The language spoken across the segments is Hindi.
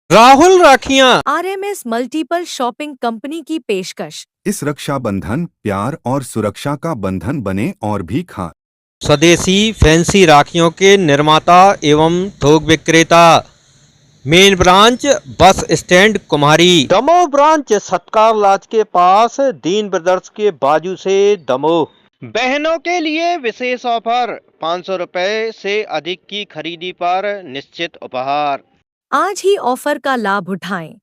राहुल राखियां RMS मल्टीपल शॉपिंग कंपनी की पेशकश। इस रक्षाबंधन प्यार और सुरक्षा का बंधन बने और भी खां। स्वदेशी फैंसी राखियों के निर्माता एवं थोक विक्रेता। मेन ब्रांच बस स्टैंड कुम्हारी। दमोह ब्रांच सत्कार लॉज के पास दीन ब्रदर्स के बाजू से दमोह। बहनों के लिए विशेष ऑफर 500 रुपए से अधिक की खरीदी पर निश्चित उपहार। आज ही ऑफर का लाभ उठाएं।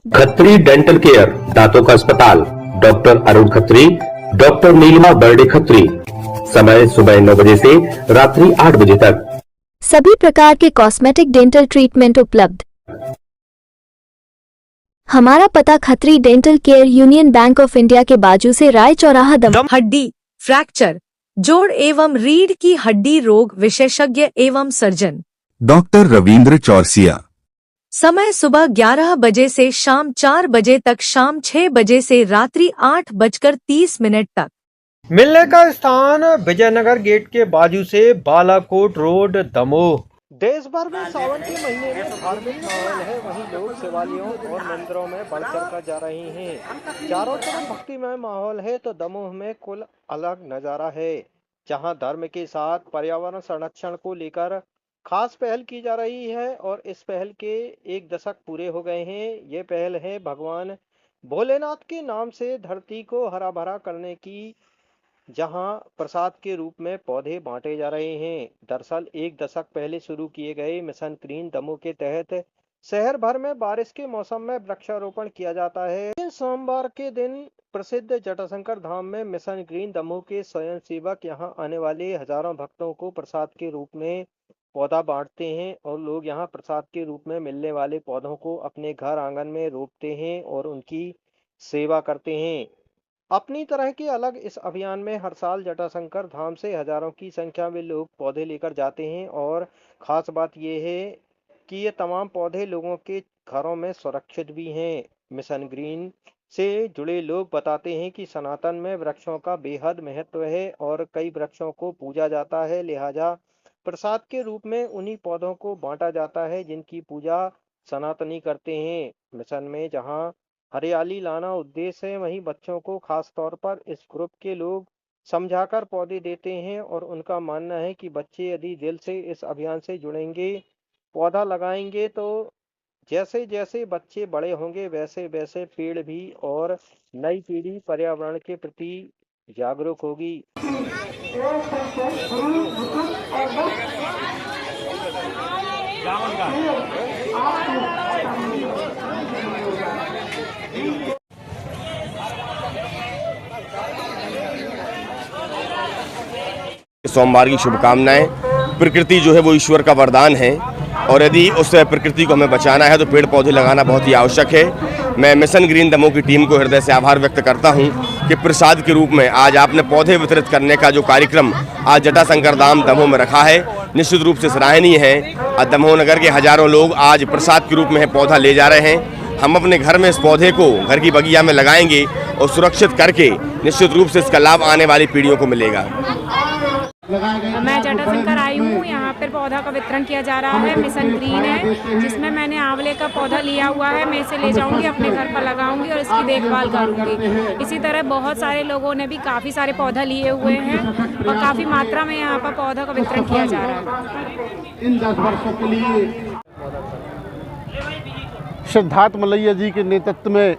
खत्री डेंटल केयर दांतों का अस्पताल, डॉक्टर अरुण खत्री, डॉक्टर नीलिमा बर्डे खत्री। समय सुबह 9 बजे से रात्रि 8 बजे तक। सभी प्रकार के कॉस्मेटिक डेंटल ट्रीटमेंट उपलब्ध। हमारा पता Khatri dental care union bank of India के बाजू से राय चौराहा दमोह। हड्डी फ्रैक्चर, जोड़ एवं रीढ़ की हड्डी रोग विशेषज्ञ एवं सर्जन डॉक्टर रविंद्र चौरसिया। समय सुबह 11 बजे से शाम 4 बजे तक, शाम 6 बजे से रात्रि 8:30 तक। मिलने का स्थान विजयनगर गेट के बाजू से बालाकोट रोड दमोह। देश भर में सावन के महीने में धार्मिक माहौल है, वहीं लोग शिवालयों और मंदिरों में बढ़ चढ़ कर जा रहे हैं। चारों तरफ भक्तिमय माहौल है तो दमोह में कुल अलग नजारा है, जहां धर्म के साथ पर्यावरण संरक्षण को लेकर खास पहल की जा रही है और इस पहल के 1 दशक पूरे हो गए हैं। ये पहल है भगवान भोलेनाथ के नाम से धरती को हरा भरा करने की, जहां प्रसाद के रूप में पौधे बांटे जा रहे हैं। दरअसल 1 दशक पहले शुरू किए गए मिशन ग्रीन दमोह के तहत शहर भर में बारिश के मौसम में वृक्षारोपण किया जाता है। सोमवार के दिन प्रसिद्ध जटाशंकर धाम में मिशन ग्रीन दमोह के स्वयंसेवक यहां आने वाले हजारों भक्तों को प्रसाद के रूप में पौधा बांटते हैं और लोग यहां प्रसाद के रूप में मिलने वाले पौधों को अपने घर आंगन में रोपते हैं और उनकी सेवा करते हैं। अपनी तरह के अलग इस अभियान में हर साल जटाशंकर धाम से हजारों की संख्या में लोग पौधे लेकर जाते हैं और खास बात यह है कि ये तमाम पौधे लोगों के घरों में सुरक्षित भी हैं। मिशन ग्रीन से जुड़े लोग बताते हैं कि सनातन में वृक्षों का बेहद महत्व है और कई वृक्षों को पूजा जाता है, लिहाजा प्रसाद के रूप में उन्हीं पौधों को बांटा जाता है जिनकी पूजा सनातनी करते हैं। मिशन में जहां हरियाली लाना उद्देश्य है, वहीं बच्चों को खास तौर पर इस ग्रुप के लोग समझाकर पौधे देते हैं और उनका मानना है कि बच्चे यदि दिल से इस अभियान से जुड़ेंगे, पौधा लगाएंगे, तो जैसे जैसे बच्चे बड़े होंगे वैसे वैसे पेड़ भी और नई पीढ़ी पर्यावरण के प्रति जागरूक होगी। सोमवार की शुभकामनाएं। प्रकृति जो है वो ईश्वर का वरदान है और यदि उस प्रकृति को हमें बचाना है तो पेड़ पौधे लगाना बहुत ही आवश्यक है। मैं मिशन ग्रीन दमोह की टीम को हृदय से आभार व्यक्त करता हूं कि प्रसाद के रूप में आज आपने पौधे वितरित करने का जो कार्यक्रम आज जटाशंकर धाम दमोह में रखा है, निश्चित रूप से सराहनीय है। दमोह नगर के हजारों लोग आज प्रसाद के रूप में पौधा ले जा रहे हैं। हम अपने घर में इस पौधे को घर की बगिया में लगाएंगे और सुरक्षित करके निश्चित रूप से इसका लाभ आने वाली पीढ़ियों को मिलेगा। मैं जटाशंकर आई हूँ, यहाँ पर पौधा का वितरण किया जा रहा है। मिशन ग्रीन है जिसमें मैंने आंवले का पौधा लिया हुआ है। मैं इसे ले जाऊंगी, अपने घर पर लगाऊंगी और इसकी देखभाल करूंगी। इसी तरह बहुत सारे लोगों ने भी काफ़ी सारे पौधा लिए हुए हैं और काफ़ी मात्रा में यहाँ पर पौधा का वितरण किया जा रहा है। इन 10 वर्षों के लिए सिद्धार्थ मलैया जी के नेतृत्व में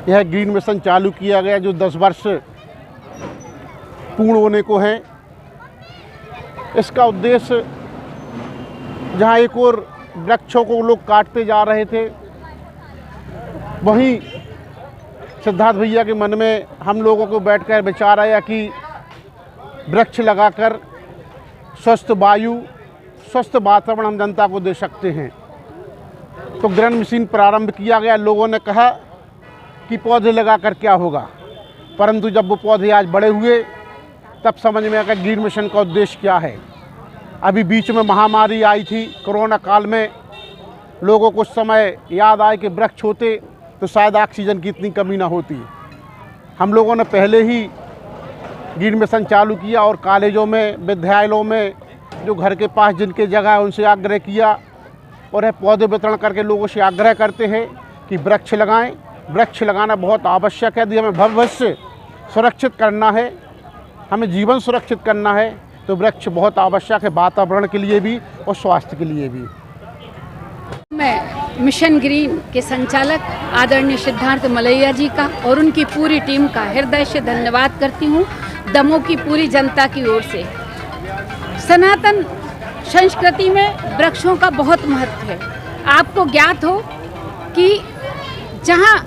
यह ग्रीन मिशन चालू किया गया, जो 10 वर्ष पूर्ण होने को है। इसका उद्देश्य, जहां एक और वृक्षों को लोग काटते जा रहे थे, वहीं सिद्धार्थ भैया के मन में हम लोगों को बैठकर विचार आया कि वृक्ष लगाकर स्वस्थ वायु, स्वस्थ वातावरण हम जनता को दे सकते हैं। तो ग्रीन मिशन प्रारंभ किया गया। लोगों ने कहा कि पौधे लगाकर क्या होगा, परंतु जब वो पौधे आज बड़े हुए तब समझ में आया ग्रीन मिशन का उद्देश्य क्या है। अभी बीच में महामारी आई थी, कोरोना काल में लोगों को उस समय याद आए कि वृक्ष होते तो शायद ऑक्सीजन की इतनी कमी ना होती। हम लोगों ने पहले ही ग्रीन मिशन चालू किया और कॉलेजों में, विद्यालयों में, जो घर के पास जिनके जगह है उनसे आग्रह किया और यह पौधे वितरण करके लोगों से आग्रह करते हैं कि वृक्ष लगाएं। वृक्ष लगाना बहुत आवश्यक है। यदि हमें भविष्य सुरक्षित करना है, हमें जीवन सुरक्षित करना है, तो वृक्ष बहुत आवश्यक है, वातावरण के लिए भी और स्वास्थ्य के लिए भी। मैं मिशन ग्रीन के संचालक आदरणीय सिद्धार्थ मलैया जी का और उनकी पूरी टीम का हृदय से धन्यवाद करती हूँ, दमोह की पूरी जनता की ओर से। सनातन संस्कृति में वृक्षों का बहुत महत्व है। आपको ज्ञात हो कि जहाँ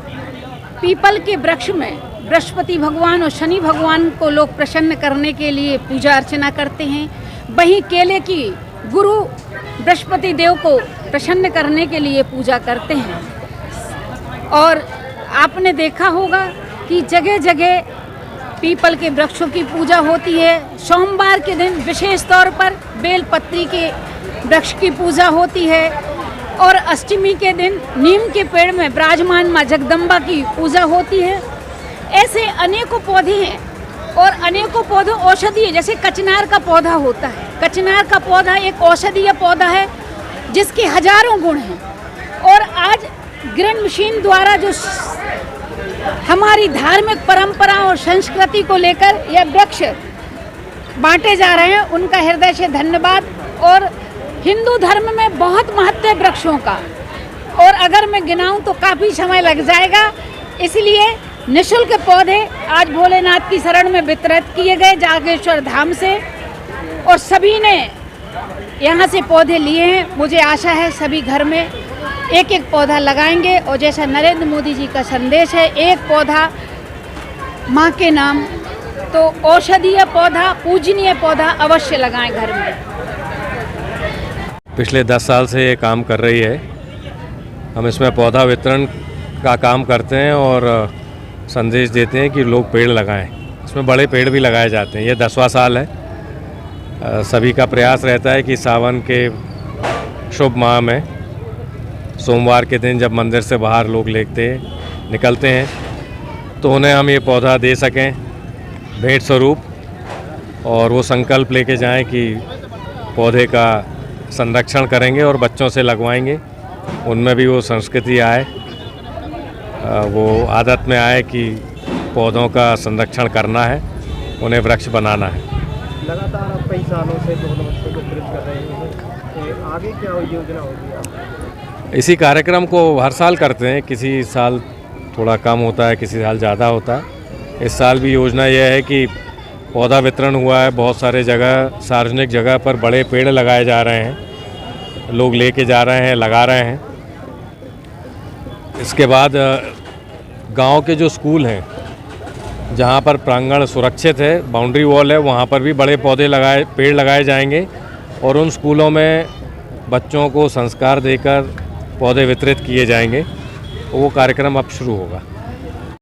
पीपल के वृक्ष में बृहस्पति भगवान और शनि भगवान को लोग प्रसन्न करने के लिए पूजा अर्चना करते हैं, वहीं केले की गुरु बृहस्पति देव को प्रसन्न करने के लिए पूजा करते हैं। और आपने देखा होगा कि जगह जगह पीपल के वृक्षों की पूजा होती है। सोमवार के दिन विशेष तौर पर बेलपत्री के वृक्ष की पूजा होती है और अष्टमी के दिन नीम के पेड़ में विराजमान माँ जगदम्बा की पूजा होती है। ऐसे अनेकों पौधे हैं और अनेकों पौधे औषधीय, जैसे कचनार का पौधा होता है। कचनार का पौधा एक औषधीय पौधा है जिसके हजारों गुण हैं। और आज ग्रीन मिशन द्वारा जो हमारी धार्मिक परंपरा और संस्कृति को लेकर यह वृक्ष बांटे जा रहे हैं, उनका हृदय से धन्यवाद। और हिंदू धर्म में बहुत महत्व है वृक्षों का, और अगर मैं गिनाऊं तो काफ़ी समय लग जाएगा। इसलिए निःशुल्क पौधे आज भोलेनाथ की शरण में वितरित किए गए जागेश्वर धाम से, और सभी ने यहाँ से पौधे लिए हैं। मुझे आशा है सभी घर में एक एक पौधा लगाएंगे, और जैसा नरेंद्र मोदी जी का संदेश है, एक पौधा माँ के नाम, तो औषधीय पौधा, पूजनीय पौधा अवश्य लगाएं घर में। पिछले 10 साल से ये काम कर रही है। हम इसमें पौधा वितरण का काम करते हैं और संदेश देते हैं कि लोग पेड़ लगाएं। इसमें बड़े पेड़ भी लगाए जाते हैं। ये 10वां साल है। सभी का प्रयास रहता है कि सावन के शुभ माह में सोमवार के दिन जब मंदिर से बाहर लोग निकलते हैं तो उन्हें हम ये पौधा दे सकें भेंट स्वरूप, और वो संकल्प लेके जाएं कि पौधे का संरक्षण करेंगे और बच्चों से लगवाएंगे। उनमें भी वो संस्कृति आए, वो आदत में आए कि पौधों का संरक्षण करना है, उन्हें वृक्ष बनाना है। लगातार आप कई सालों से दोनों बच्चों को प्रेरित कर रहे हैं, आगे क्या योजना होगी आपकी? इसी कार्यक्रम को हर साल करते हैं। किसी साल थोड़ा कम होता है, किसी साल ज़्यादा होता है। इस साल भी योजना यह है कि पौधा वितरण हुआ है। बहुत सारे जगह, सार्वजनिक जगह पर बड़े पेड़ लगाए जा रहे हैं, लोग लेके जा रहे हैं, लगा रहे हैं। इसके बाद गांव के जो स्कूल हैं, जहां पर प्रांगण सुरक्षित है, बाउंड्री वॉल है, वहां पर भी बड़े पेड़ लगाए जाएंगे, और उन स्कूलों में बच्चों को संस्कार देकर पौधे वितरित किए जाएंगे। वो कार्यक्रम अब शुरू होगा।